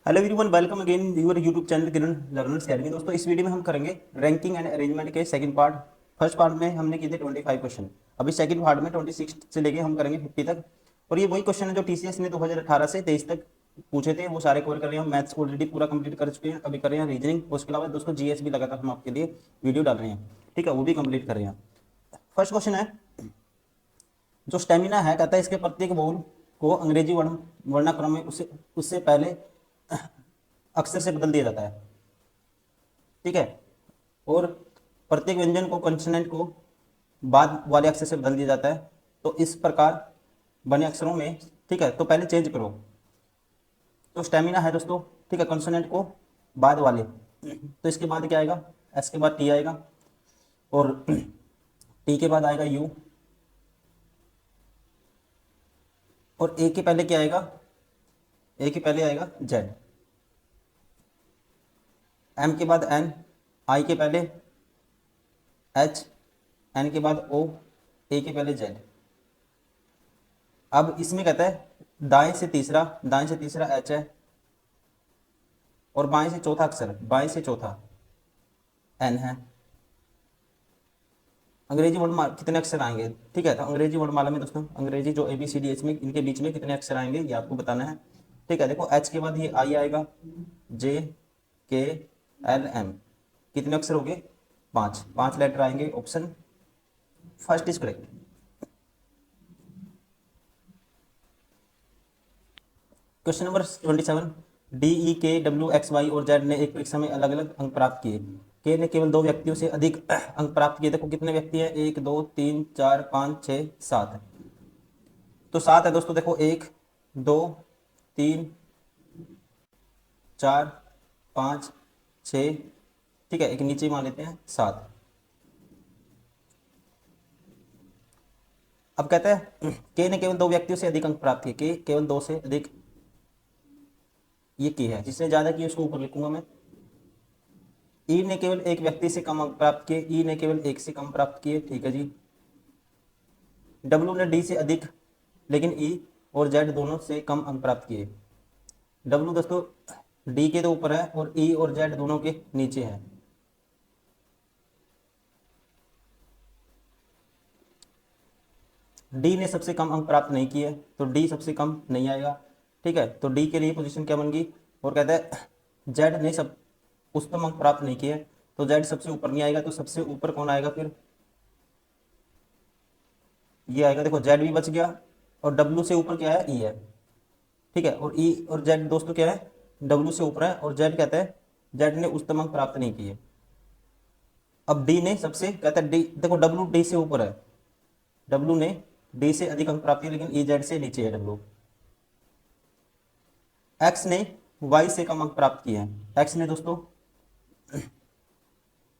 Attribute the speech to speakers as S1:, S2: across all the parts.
S1: Hello everyone, welcome again your YouTube channel Kiran learners academy. दोस्तों, इस video में हम करेंगे रैंकिंग एंड अरेंजमेंट के सेकंड पार्ट। फर्स्ट पार्ट में हमने किए थे 25 क्वेश्चन। अभी सेकंड पार्ट में 26 से लेके हम करेंगे 50 तक। और ये वही क्वेश्चन है जो टीसीएस ने 2018 से 23 तक पूछे थे, वो सारे कवर कर रहे हैं हम। मैथ्स ऑलरेडी पूरा कंप्लीट कर चुके हैं, अभी कर रहे हैं रीजनिंग। उसके अलावा दोस्तों जीएस भी लगातार हम आपके लिए वीडियो डाल रहे हैं, ठीक है, वो भी कंप्लीट कर रहे हैं। फर्स्ट क्वेश्चन है, जो स्टेमिना है, कहता है इसके प्रत्येक बोल को अंग्रेजी वर्णाक्रम में उससे उससे पहले अक्षर से बदल दिया जाता है, ठीक है। और प्रत्येक व्यंजन को कंसोनेंट को बाद वाले अक्षर से बदल दिया जाता है। तो इस प्रकार बने अक्षरों में, ठीक है, तो पहले चेंज करो। तो स्टेमिना है दोस्तों, ठीक है, कंसोनेंट को बाद वाले, तो इसके बाद क्या आएगा, एस के बाद टी आएगा, और टी के बाद आएगा यू, और ए के पहले क्या आएगा, ए के पहले आएगा जेड, एम के बाद एन, आई के पहले एच, एन के बाद ओ, ए के पहले जेड। अब इसमें कहता है दाएं से तीसरा एच है, और बाएं से चौथा अक्षर, बाएं से चौथा एन है। अंग्रेजी वर्णमाला कितने अक्षर आएंगे, ठीक है। तो अंग्रेजी वर्णमाला में दोस्तों, अंग्रेजी जो ABCD इसमें इनके बीच में कितने अक्षर आएंगे ये आपको बताना है, ठीक है। देखो एच के बाद ये आई आएगा, जे, के, एल, एम, कितने अक्षर हो गए, पांच, पांच लेटर आएंगे। Option first is correct. Question number 27, DE, KW, XY और जेड ने एक परीक्षा में अलग अलग अंक प्राप्त किए। के ने केवल दो व्यक्तियों से अधिक अंक प्राप्त किए। देखो कितने व्यक्ति हैं, 1 2 3 4 5 6 7। तो 7 है दोस्तों। देखो 1 2 3 4 5 6, ठीक है, एक नीचे मान लेते हैं 7। अब कहता है के ने केवल दो व्यक्तियों से अधिक अंक प्राप्त किए। के केवल दो से अधिक, ये की है, जिसने ज्यादा किया उसको ऊपर लिखूंगा मैं। ई ने केवल एक व्यक्ति से कम अंक प्राप्त किए, ई ने केवल एक से कम प्राप्त किए, ठीक है जी। डब्ल्यू ने डी से अधिक, लेकिन ई और जेड दोनों से कम अंक प्राप्त किए। डब्ल्यू दोस्तों डी के तो ऊपर है, और ई और जेड दोनों के नीचे है। डी ने सबसे कम अंक प्राप्त नहीं किए, तो डी सबसे कम नहीं आएगा, ठीक है। तो डी के लिए पोजीशन क्या बन गई, और कहता है जेड ने सब उच्चतम अंक प्राप्त नहीं किए, तो जेड सबसे ऊपर नहीं आएगा। तो सबसे ऊपर कौन आएगा फिर, ये आएगा। देखो जेड भी बच गया, और डब्ल्यू से ऊपर क्या है, ई है, ठीक है। और ई और जेड दोस्तों क्या है, डब्ल्यू से ऊपर है, और जेड कहता है जेड ने उच्चतम अंक प्राप्त नहीं किए। अब डी ने सबसे, कहता है डी, देखो डब्ल्यू डी से ऊपर है, डब्ल्यू ने डी से अधिक अंक प्राप्त किए, लेकिन ई जेड से नीचे है डब्ल्यू। एक्स ने वाई से कम अंक प्राप्त किए हैं। एक्स ने दोस्तों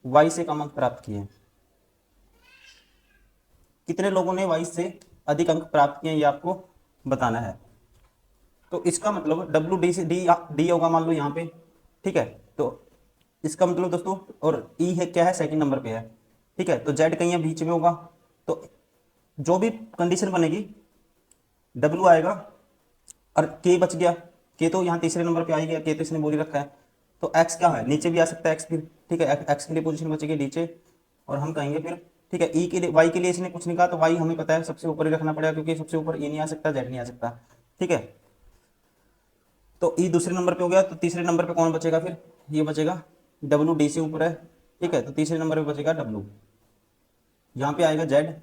S1: वाई से कम अंक प्राप्त किए हैं। कितने लोगों ने वाई से अधिक अंक प्राप्त किए ये आपको बताना है। तो इसका मतलब डब्ल्यू डी से डी, डी होगा मान लो यहाँ पे, ठीक है। तो इसका मतलब दोस्तों, और ई है क्या है, सेकंड नंबर पे है, ठीक है। तो जेड कहीं बीच में होगा। तो जो भी कंडीशन बनेगी, डब्ल्यू आएगा, और के बच गया। के तो यहाँ तीसरे नंबर पे आ ही गया, के तो इसने बोल ही रखा है। तो एक्स क्या है, नीचे भी आ सकता है एक्स फिर, ठीक है। एक्स के लिए पोजीशन बचेगी नीचे, और हम कहेंगे फिर, ठीक है। ई के लिए, वाई के लिए इसने कुछ नहीं कहा, तो वाई हमें पता है सबसे ऊपर ही रखना पड़ेगा, क्योंकि सबसे ऊपर ई नहीं आ सकता, जेड नहीं आ सकता, ठीक है। तो ई दूसरे नंबर पे हो गया। तो तीसरे नंबर पे कौन बचेगा फिर, ये बचेगा, डब्ल्यू डी से ऊपर है, ठीक है। तो तीसरे नंबर पे बचेगा डब्ल्यू, यहाँ पे आएगा जेड,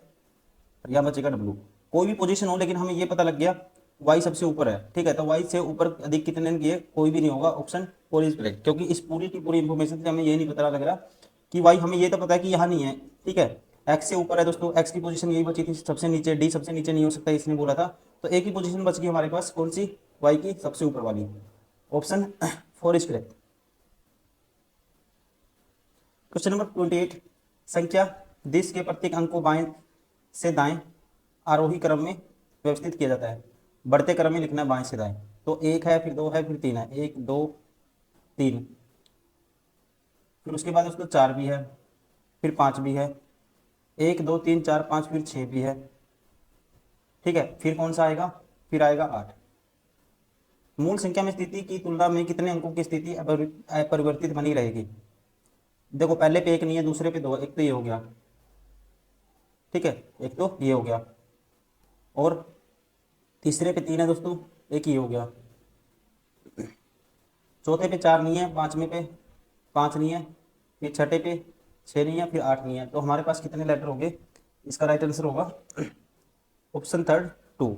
S1: यहाँ बचेगा डब्ल्यू। कोई भी पोजीशन हो, लेकिन हमें ये पता लग गया वाई सबसे ऊपर है, ठीक है। तो वाई से ऊपर अधिक कितने किए, कोई भी नहीं होगा। ऑप्शन फोर इज करेक्ट, क्योंकि इस पूरी की पूरी इंफॉर्मेशन से हमें ये नहीं पता लग रहा कि वाई, हमें ये तो पता है कि यहाँ नहीं है, ठीक है। एक्स से ऊपर है दोस्तों, एक्स की पोजीशन यही बची थी सबसे नीचे, डी सबसे नीचे नहीं हो सकता इसने बोला था। तो एक ही पोजीशन बच गई हमारे पास, कौन सी, वाई की सबसे ऊपर वाली। Option four is correct. Question number 28, संख्या 10 के प्रत्येक अंक को बाएं से दाएं आरोही क्रम में व्यवस्थित किया जाता है। बढ़ते क्रम में लिखना है बाएं से दाएं। तो एक है, फिर दो है, फिर तीन है, एक दो तीन, फिर उसके बाद उसको चार भी है, फिर पाँच भी है, एक दो तीन चार पाँच, फिर छः भी है, ठीक है। फिर कौन सा आएगा, फिर आएगा आठ। मूल संख्या में स्थिति की तुलना में कितने अंकों की स्थिति अपरिवर्तित बनी रहेगी। देखो पहले पे एक नहीं है, दूसरे पे दो, एक तो ये हो गया, ठीक है, एक तो ये हो गया, और तीसरे पे तीन है दोस्तों, एक ही हो गया, चौथे पे चार नहीं है, पांचवें पे पांच नहीं है, फिर छठे पे छः नहीं है, फिर आठ नहीं है। तो हमारे पास कितने लेटर हो गए, इसका राइट आंसर होगा ऑप्शन थर्ड 2।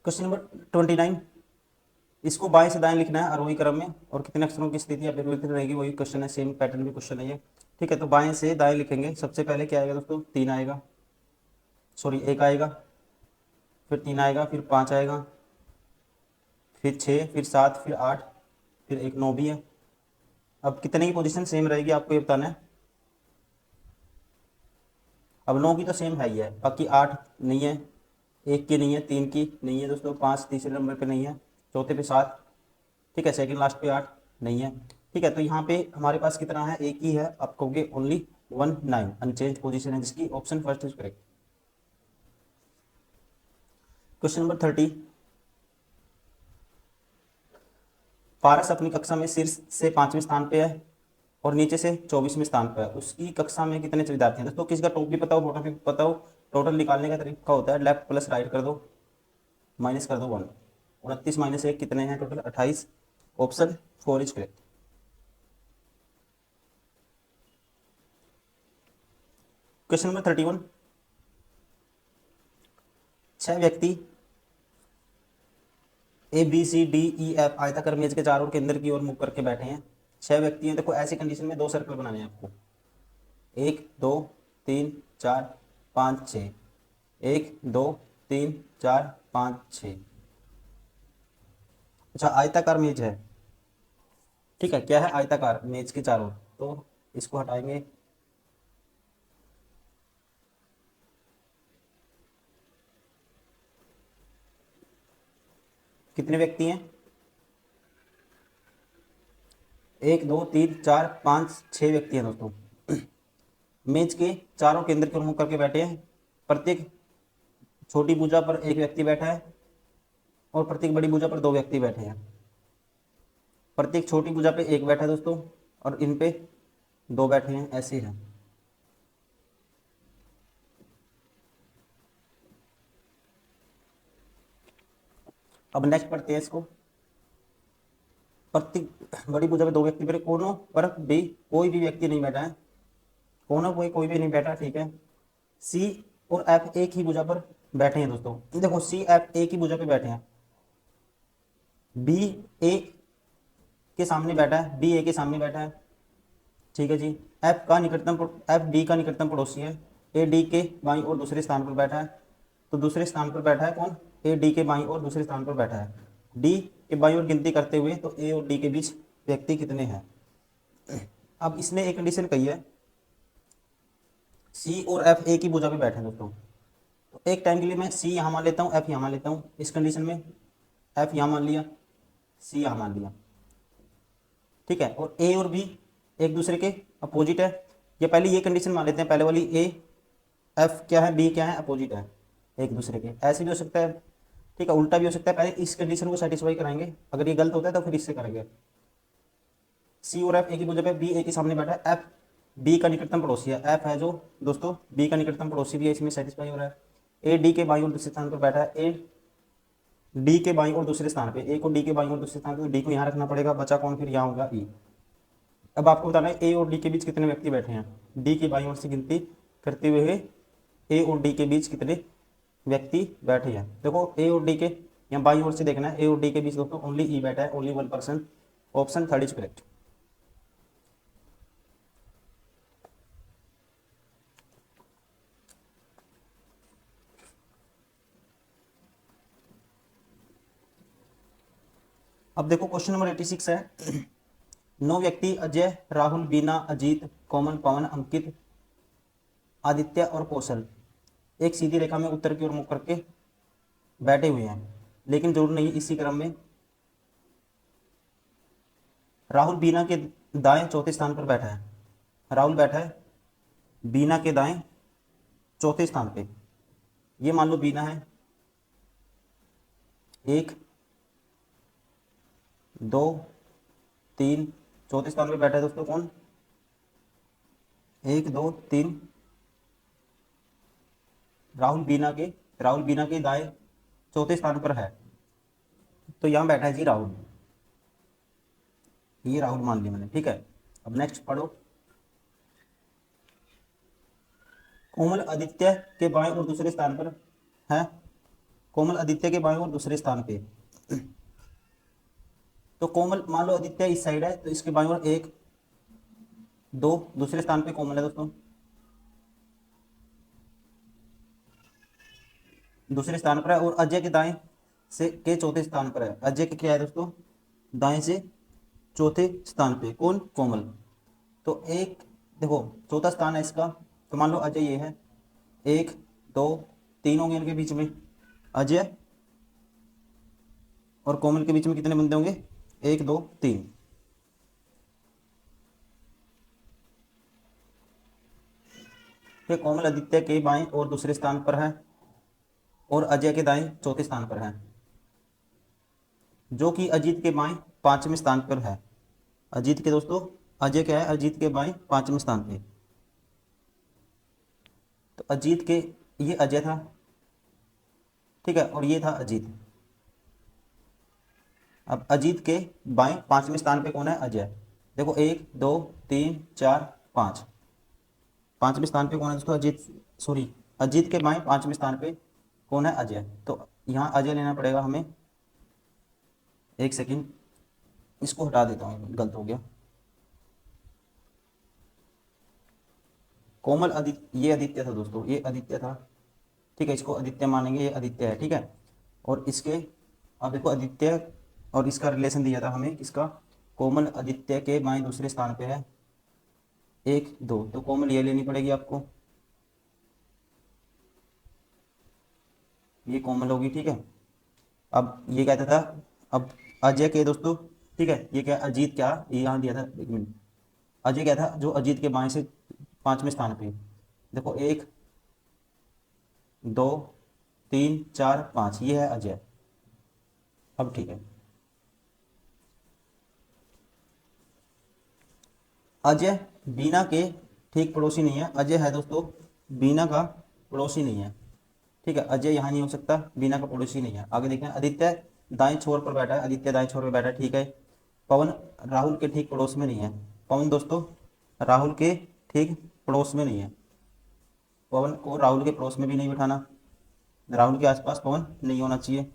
S1: क्वेश्चन नंबर 29, इसको बाएं से दाएं लिखना है आरोही क्रम में, और कितने अक्षरों की स्थिति अपरिवर्तित रहेगी, वही क्वेश्चन है, सेम पैटर्न भी क्वेश्चन है ये, ठीक है। तो बाएं से दाएं लिखेंगे, सबसे पहले क्या आएगा दोस्तों, तीन आएगा, सॉरी एक आएगा, फिर तीन आएगा, फिर पाँच आएगा, फिर छः, फिर सात, फिर आठ, फिर एक नौ भी है। अब कितने की पोजीशन सेम रहेगी आपको ये बताना है। अब नौ की तो सेम है ही है, बाकी आठ नहीं है, एक की नहीं है, तीन की नहीं है दोस्तों, पाँच तीसरे नंबर पे नहीं है, चौथे पे सात, ठीक है, सेकंड लास्ट पे आठ नहीं है, ठीक है। तो यहाँ पे हमारे पास कितना है, एक ही है, आप कहोगे ओनली 19 अनचेंज पोजीशन है, जिसकी option first is correct. Question number 30, पारस अपनी कक्षा में शीर्ष से 5वें स्थान पे है और नीचे से 24वें स्थान पे है, उसकी कक्षा में कितने विद्यार्थी हैं दोस्तों। किसी का टॉप भी पता हो बॉटम भी पता हो, टोटल निकालने का तरीका होता है लेफ्ट प्लस राइट कर दो, माइनस कर दो 1, 29 माइनस 1 कितने हैं total 28, option 4 is correct. Question number 31, 6 व्यक्ति A B C D E F आयताकार मेज के चारों ओर केंद्र की ओर मुख करके बैठे हैं, 6 व्यक्ति हैं। देखो ऐसी कंडीशन में दो सर्कल बनाने हैं आपको, एक दो तीन चार पाँच छः, एक दो तीन चार पाँच छः। अच्छा आयताकार मेज है, ठीक है, क्या है, आयताकार मेज के चारों ओर, तो इसको हटाएंगे, कितने व्यक्ति हैं, एक दो तीन चार पाँच छः व्यक्ति हैं दोस्तों। मेज के चारों केंद्र की ओर मुख करके बैठे हैं, प्रत्येक छोटी भुजा पर एक व्यक्ति बैठा है और प्रत्येक बड़ी भुजा पर दो व्यक्ति बैठे हैं। प्रत्येक छोटी भुजा पे एक बैठा है दोस्तों और इन पे दो बैठे हैं, ऐसे है। अब नेक्स्ट पढ़ते हैं इसको, प्रत्येक बड़ी भुजा पे दो व्यक्ति बैठे, कोनों पर भी कोई भी व्यक्ति नहीं बैठा है, कोनों पे कोई भी नहीं बैठा, ठीक है। सी और एफ एक ही भुजा पर बैठे हैं दोस्तों, देखो सी एफ एक ही भुजा पे बैठे हैं, बी ए के सामने बैठा है, बी ए के सामने बैठा है, ठीक है जी। एफ डी का निकटतम पड़ोसी है, ए डी के बाईं और दूसरे स्थान पर बैठा है, तो दूसरे स्थान पर बैठा है कौन, ए डी के बाईं और दूसरे स्थान पर बैठा है। डी के बाईं और गिनती करते हुए तो ए और डी के बीच व्यक्ति कितने हैं। अब इसने एक कंडीशन कही है, सी और एफ एक ही भुजा पे बैठे हैं दोस्तों, तो एक टाइम के लिए मैं सी यहाँ मान लेता हूँ, एफ यहाँ मान लेता हूँ, इस कंडीशन में एफ यहाँ मान लिया, सी यहाँ मान लिया, ठीक है। और ए और बी एक दूसरे के अपोजिट है, या पहले ये कंडीशन मान लेते हैं, पहले वाली ए एफ क्या है, बी क्या है, अपोजिट है एक दूसरे के, ऐसे भी हो सकता है, ठीक है, उल्टा भी हो सकता है। पहले इस कंडीशन को सेटिस्फाई कराएंगे, अगर ये गलत होता है तो फिर इससे करेंगे। सी और एफ एक ही जगह, बी ए के सामने बैठा है, एफ बी का निकटतम पड़ोसी है, एफ है जो दोस्तों बी का निकटतम पड़ोसी भी है, इसमें सेटिस्फाई हो रहा है। ए डी के बाईं और दूसरे स्थान पर बैठा है, ए डी के बाईं और दूसरे स्थान पे, ए को डी के बाईं और दूसरे स्थान पे, डी को यहाँ रखना पड़ेगा, बचा कौन, फिर यहाँ होगा ई। अब आपको बताना है ए और डी के बीच कितने व्यक्ति बैठे हैं, डी की बाईं ओर से गिनती करते हुए ए और डी के बीच कितने व्यक्ति बैठे हैं। देखो ए और डी के यहाँ बाईं ओर से देखना है, ए और डी के बीच दोस्तों ओनली ई बैठा है, only 1 person, option third is correct. अब देखो क्वेश्चन नंबर 86 है, 9 व्यक्ति अजय राहुल बीना अजीत कोमल पवन अंकित आदित्य और कौशल एक सीधी रेखा में उत्तर की ओर मुख करके बैठे हुए हैं, लेकिन जरूर नहीं इसी क्रम में। राहुल बीना के दाएं चौथे स्थान पर बैठा है, राहुल बैठा है बीना के दाएं चौथे स्थान पे, ये मान लो बीना है, 1 2 3, चौथे स्थान पे बैठा है दोस्तों कौन? 1 2 3, राहुल बीना के दाएं चौथे स्थान पर है, तो यहाँ बैठा है जी राहुल। ये राहुल मान लिया मैंने, ठीक है। अब नेक्स्ट पढ़ो। कोमल आदित्य के बाएं और दूसरे स्थान पर है, कोमल आदित्य के बाएं और दूसरे स्थान पे। तो कोमल मान लो आदित्य इस साइड है, तो इसके बाएं और 1 2 दूसरे स्थान पे कोमल है दोस्तों, दूसरे स्थान पर है। और अजय के दाएं से के चौथे स्थान पर है। अजय के क्या है दोस्तों? दाएं से चौथे स्थान पे कौन? कोमल। तो एक देखो चौथा स्थान है इसका, तो मान लो अजय ये है, 1 2 3 होंगे इनके बीच में। अजय और कोमल के बीच में कितने बंदे होंगे? 1 2 3। ये कोमल आदित्य के बाएं और दूसरे स्थान पर है, और अजय के दाएं चौथे स्थान पर है, जो कि अजीत के बाएं पांचवें स्थान पर है। अजीत के दोस्तों, अजय क्या है? अजीत के बाएं पांचवें स्थान पे। तो अजीत के, ये अजय था, ठीक है, और ये था अजीत। अब अजीत के बाएं पांचवें स्थान पे कौन है? अजय। देखो 1 2 3 4 5, पांचवें स्थान पे कौन है दोस्तों? अजीत। सॉरी, अजीत के बाएं पांचवें स्थान पे कौन है? अजय। तो यहाँ अजय लेना पड़ेगा हमें। एक सेकंड, इसको हटा देता हूँ, गलत हो गया। कोमल आदित्य, ये आदित्य था दोस्तों, ये आदित्य था, ठीक है, इसको आदित्य मानेंगे, ये आदित्य है, ठीक है। और इसके, अब देखो आदित्य और इसका रिलेशन दिया था हमें, किसका? कोमल आदित्य के बाएं दूसरे स्थान पे है 1 2, तो कोमल ये लेनी पड़ेगी आपको, ये कोमल होगी, ठीक है। अब ये कहता था, अब अजय के दोस्तों, ठीक है, ये क्या? अजीत, क्या ये यहाँ दिया था, एक मिनट। अजय क्या था? जो अजीत के बाएं से पांचवें स्थान पे। देखो 1 2 3 4 5, ये है अजय। अब ठीक है, अजय बीना के ठीक पड़ोसी नहीं है। अजय है दोस्तों बीना का पड़ोसी नहीं है, ठीक है। अजय यहाँ नहीं हो सकता, बीना का पड़ोसी नहीं है। आगे देखते हैं, आदित्य दाएं छोर पर बैठा है, आदित्य दाएं छोर पर बैठा है, ठीक है। पवन राहुल के ठीक पड़ोस में नहीं है। पवन दोस्तों राहुल के ठीक पड़ोस में नहीं है। पवन को राहुल के पड़ोस में भी नहीं बिठाना, राहुल के आसपास पवन नहीं होना चाहिए।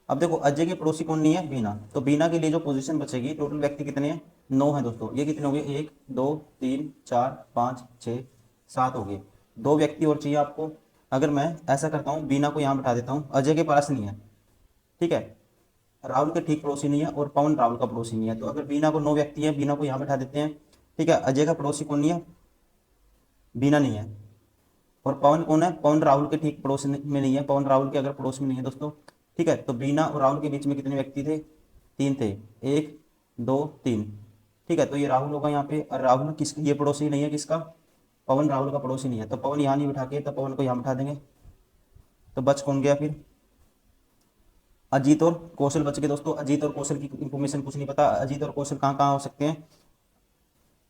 S1: अब देखो अजय के पड़ोसी कौन नहीं है? बीना। तो बीना के लिए जो पोजीशन बचेगी, टोटल व्यक्ति कितने हैं? 9 है दोस्तों। ये कितने हो गए? 1 2 3 4 5 6 7 हो गए। 2 व्यक्ति और चाहिए आपको। अगर मैं ऐसा करता हूँ, बीना को यहाँ बैठा देता हूँ, अजय के पास नहीं है, ठीक है, राहुल के ठीक पड़ोसी नहीं है, और पवन राहुल का पड़ोसी नहीं है। तो अगर बीना को 9 व्यक्ति है, बीना को यहाँ बैठा देते हैं, ठीक है। अजय का पड़ोसी कौन नहीं है? बीना नहीं है। और पवन कौन है? पवन राहुल के ठीक पड़ोस में नहीं है, पवन राहुल के अगर पड़ोस में नहीं है दोस्तों, ठीक है। तो बीना और राहुल के बीच में कितने व्यक्ति थे? 3 थे, 1 2 3, ठीक है। तो ये राहुल होगा यहाँ पे, और राहुल किस, ये पड़ोसी नहीं है किसका? पवन राहुल का पड़ोसी नहीं है। तो पवन यहाँ नहीं बिठा के, तो पवन को यहाँ बिठा देंगे। तो बच कौन गया फिर? अजीत और कौशल बच गए दोस्तों। अजीत और कौशल की इंफॉर्मेशन कुछ नहीं पता। अजीत और कौशल कहाँ कहाँ हो सकते हैं?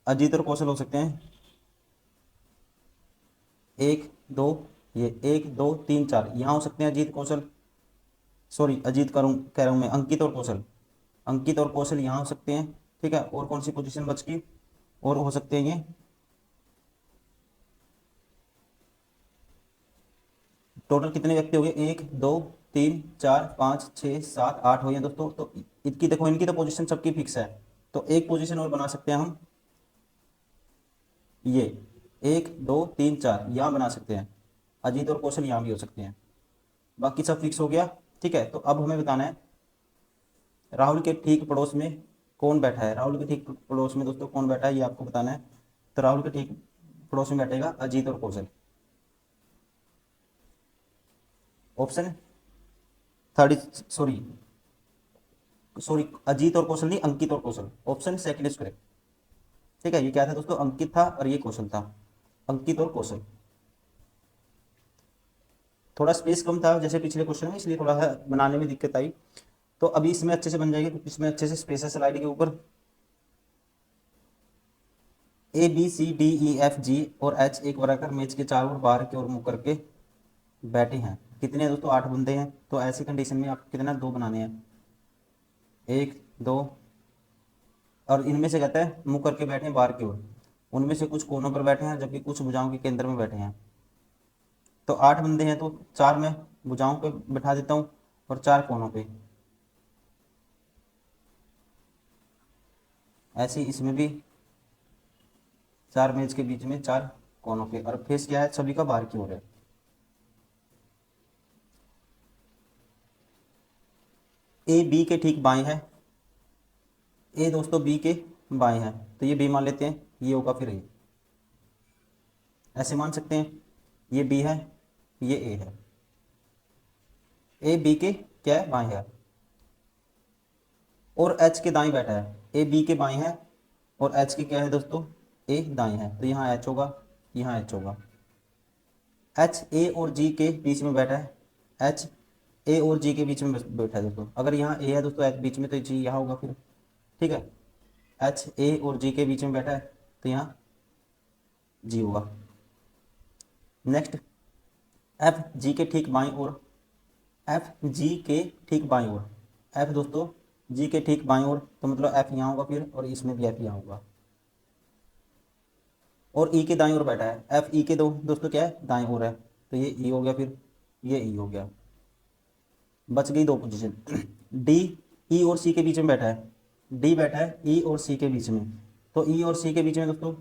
S1: अजीत और कौशल हो सकते हैं 1 2, ये 1 2 3 4 यहाँ हो सकते हैं अजीत कौशल, सॉरी अजीत कह रहा हूँ मैं, अंकित और कौशल। अंकित और कौशल यहाँ हो सकते हैं, ठीक है। और कौन सी पोजीशन बच गई? और हो सकते हैं ये, टोटल कितने व्यक्ति हो गए? 1 2 3 4 5 6 7 8 हो गए दोस्तों। तो इनकी देखो, इनकी तो पोजीशन सबकी फिक्स है, तो एक पोजीशन और बना सकते हैं हम, ये 1 2 3 4 यहाँ बना सकते हैं। अजीत और कौशल यहाँ भी हो सकते हैं, बाकी सब फिक्स हो गया, ठीक है। तो अब हमें बताना है राहुल के ठीक पड़ोस में कौन बैठा है। राहुल के ठीक पड़ोस में दोस्तों कौन बैठा है, ये आपको बताना है। तो राहुल के ठीक पड़ोस में बैठेगा अजीत और Kaushal. Option third, sorry sorry, Ajit और कौशल नहीं, अंकित और Kaushal. Option second is correct, ठीक है। ये क्या था दोस्तों? अंकित था, और ये कौशल था, अंकित और कौशल। थोड़ा स्पेस कम था जैसे पिछले क्वेश्चन में, इसलिए थोड़ा सा बनाने में दिक्कत आई। तो अभी इसमें अच्छे से बन जाएगी, क्योंकि इसमें अच्छे से स्पेस है स्लाइड के ऊपर। A B C D E F G और एच एक वर्गाकार मेज के चारों ओर बाहर की ओर मुंह करके बैठे हैं। कितने हैं दोस्तों? 8 बंदे हैं। तो ऐसी कंडीशन में आपको कितना 2 बनाने हैं, 1 2। और इनमें से कहता है मुंह करके बैठे हैं बाहर की ओर, उनमें से कुछ कोनों पर बैठे हैं जबकि कुछ भुजाओं के केंद्र में बैठे हैं। तो 8 बंदे हैं तो 4 मैं भुजाओं पे बैठा देता हूँ और 4 कोनों पे। ऐसे ही इसमें भी 4 मेज के बीच में 4 कोनों पे, और फेस क्या है सभी का बाहर की ओर है। ए बी के ठीक बाएं है, ए दोस्तों बी के बाएं है, तो ये बी मान लेते हैं, ये होगा फिर ए। ऐसे मान सकते हैं, ये बी है, ये ए है। ए बी के क्या है? बाएं है। और एच के दाएं बैठा है, ए बी के बाएं है और एच के क्या है दोस्तों? ए दाएं है, तो यहाँ एच होगा, यहाँ एच होगा। एच ए और जी के बीच में बैठा है, एच ए और जी के बीच में बैठा है दोस्तों। अगर यहाँ ए है दोस्तों एच बीच में, तो जी यहाँ होगा फिर, ठीक है। एच ए और जी के बीच में बैठा है तो यहाँ जी होगा। नेक्स्ट, एफ जी के ठीक बाईं ओर, एफ जी के ठीक बाईं ओर, एफ दोस्तों जी के ठीक बाईं ओर, तो मतलब एफ यहाँ होगा फिर, और इसमें भी एफ यहाँ होगा। और ई के दाईं ओर बैठा है, एफ ई के दोस्तों क्या है? दाईं ओर है, तो ये ई हो गया, फिर ये ई हो गया। बच गई 2 पोजीशन। डी ई और सी के बीच में बैठा है, डी बैठा है ई और सी के बीच में, तो ई और सी के बीच में दोस्तों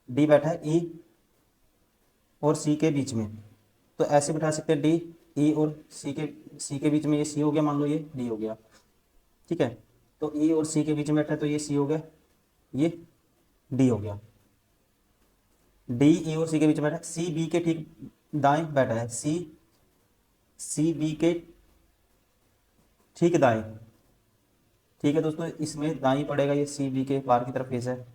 S1: डी बैठा है ई और सी के बीच में, तो ऐसे बिठा सकते हैं डी ई और सी के बीच में, ये सी हो गया, मान लो ये डी हो गया, ठीक है। तो ई और सी के बीच में बैठा है तो ये सी हो गया, ये डी हो गया। डी ई और सी के बीच में बैठा है, सी बी के ठीक दाएं बैठा है, सी बी के ठीक दाएं, ठीक है दोस्तों। इसमें दाएं पड़ेगा, ये सी बी के बाहर की तरफ फेस है।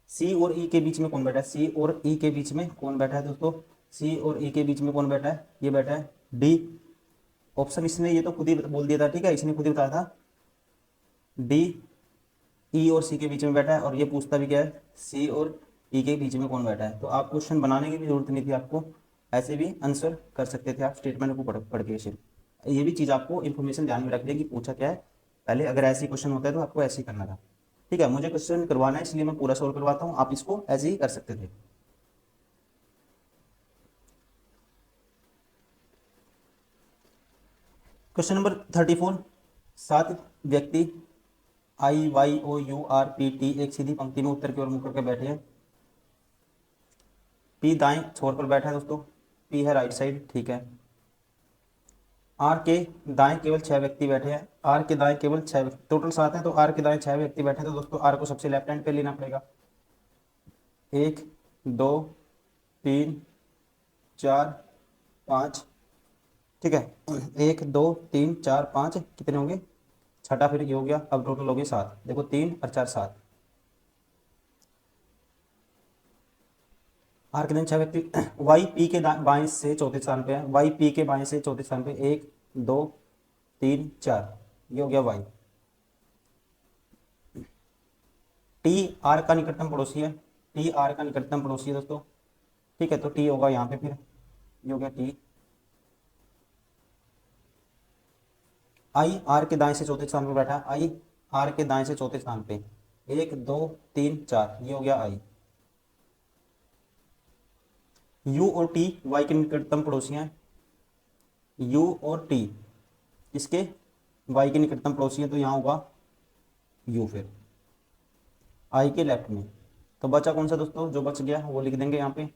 S1: सी और ई के बीच में कौन बैठा है? सी और ई के बीच में कौन बैठा है दोस्तों? सी और ई के बीच में कौन बैठा है? ये बैठा है डी। ऑप्शन इसने ये तो खुद ही बोल दिया था, ठीक है, इसने खुद ही बताया था डी ई और सी के बीच में बैठा है, और ये पूछता भी क्या है? सी और ई के बीच में कौन बैठा है। तो आप क्वेश्चन बनाने की भी जरूरत नहीं थी आपको, ऐसे भी आंसर कर सकते थे आप स्टेटमेंट को पढ़ के सिर्फ। ये भी चीज़ आपको इन्फॉर्मेशन ध्यान में रखनी है कि पूछा क्या है पहले, अगर ऐसे क्वेश्चन होता है तो आपको ऐसे ही करना था, ठीक है। मुझे क्वेश्चन करवाना है इसलिए मैं पूरा सॉल्व करवाता हूँ, आप इसको ऐसे ही कर सकते थे। क्वेश्चन नंबर 34, 7 व्यक्ति I Y O U R P T एक सीधी पंक्ति में उत्तर की ओर मुड़ करके बैठे हैं। पी दाएं छोर पर बैठा है दोस्तों, पी है राइट साइड, ठीक है। आर के दाएं केवल 6 व्यक्ति बैठे हैं, आर के दाएं केवल 6 व्यक्ति, टोटल 7 है तो आर के दाएं 6 व्यक्ति बैठे हैं, तो दोस्तों आर को सबसे लेफ्ट हैंड पे लेना पड़ेगा। 1 2 3 4 5, ठीक है। 1 2 3 4 5 कितने होंगे? छठा फिर ये हो गया, अब टोटल हो गए 7। देखो 3 और 4 7, आर के दिन 6 व्यक्ति। वाई पी के बाएं से चौथे स्थान पे है, वाई पी के बाएं से चौथे स्थान पे, 1 2 3 4, ये हो गया वाई। टी आर का निकटतम पड़ोसी है, टी आर का निकटतम पड़ोसी है दोस्तों, ठीक है। तो टी होगा यहाँ पे, फिर ये हो गया टी। आई आर के दाएं से चौथे स्थान पे बैठा है, आई आर के दाएं से चौथे स्थान पे, 1 2 3 4, ये हो गया आई। यू और टी वाई के निकटतम पड़ोसी हैं, यू और टी इसके वाई के निकटतम पड़ोसी हैं, तो यहाँ होगा यू फिर आई के लेफ्ट में। तो बचा कौन सा दोस्तों? जो बच गया वो लिख देंगे यहाँ पे,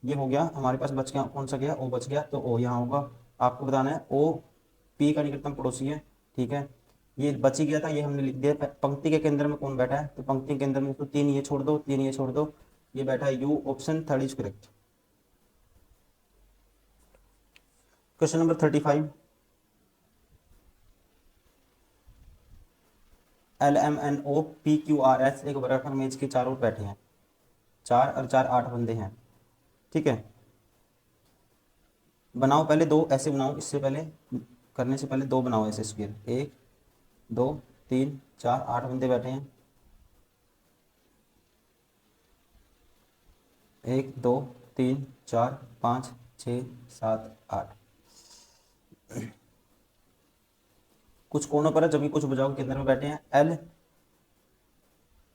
S1: ये हो गया हमारे पास, बच गया कौन सा गया? ओ बच गया, तो ओ यहाँ होगा। आपको बताना है ओ पी का निकटतम पड़ोसी है, ठीक है। ये बच ही गया था, ये हमने लिख दिया। पंक्ति के केंद्र में कौन बैठा है? तो पंक्ति के केंद्र में तो 3 ये छोड़ दो, 3 ये छोड़ दो, ये बैठा है U, option 3 is correct. Question number 35, L M N O P Q R S एक वर्गाकार मेज के चारों ओर बैठे हैं, 4 और 4 8 बंदे हैं, ठीक है। बनाओ पहले दो ऐसे बनाओ, इससे पहले करने से पहले दो बनाओ ऐसे स्क्वायर, 1 2 3 4 8 बंदे बैठे हैं, 1 2 3 4 5 6 7 8। कुछ कोनों पर है जबकि कुछ भुजाओं के केंद्र में बैठे हैं। एल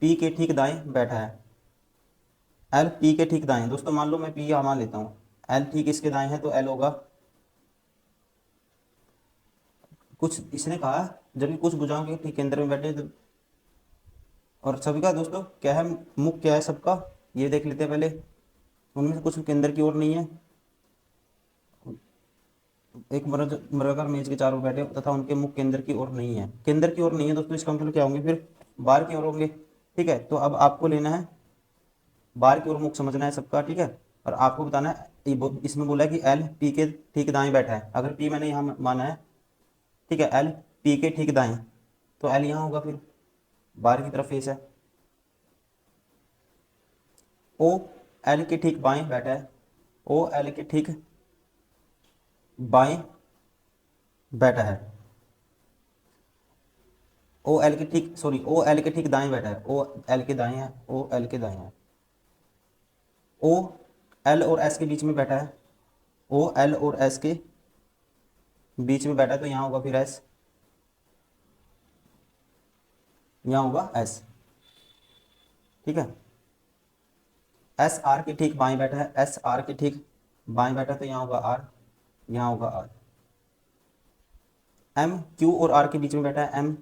S1: पी के ठीक दाएं बैठा है, एल पी के ठीक दाएं है। दोस्तों मान लो मैं पी यहाँ मान लेता हूँ, एल ठीक इसके दाएं है तो एल होगा, कुछ इसने कहा जबकि कुछ भुजाओं के ठीक केंद्र में बैठे हैं, और सभी का दोस्तों क्या है, मुख क्या है सबका, ये देख लेते हैं पहले। उनमें से कुछ केंद्र की ओर नहीं है, एक वर्गाकार मेज के चारों बैठे तथा उनके मुख केंद्र की ओर नहीं है, केंद्र की ओर नहीं है दोस्तों, इसका मतलब क्या होंगे फिर, बाहर की ओर होंगे। ठीक है, तो अब आपको लेना है बाहर की ओर मुख समझना है सबका। ठीक है, और आपको बताना है इसमें बोला है कि एल पी के ठीक दाएं बैठा है, अगर पी मैंने यहाँ माना है, ठीक है, एल पी के ठीक दाएं, तो एल यहाँ होगा फिर, बाहर की तरफ फेस है। ओ एल के ठीक बाएं बैठा है, ओ एल के ठीक बाएं बैठा है, ओ एल के ठीक सॉरी ओ एल के ठीक दाएं बैठा है, ओ एल के दाएं है, ओ एल के दाएं है। ओ एल और एस के बीच में बैठा है, ओ एल और एस के बीच में बैठा है, तो यहाँ होगा फिर एस, यहाँ होगा एस। ठीक है, एस आर के ठीक बाएं बैठा है, एस आर के ठीक बाएं बैठा है, तो यहाँ होगा आर, यहाँ होगा आर। एम क्यू और आर के बीच में बैठा है, एम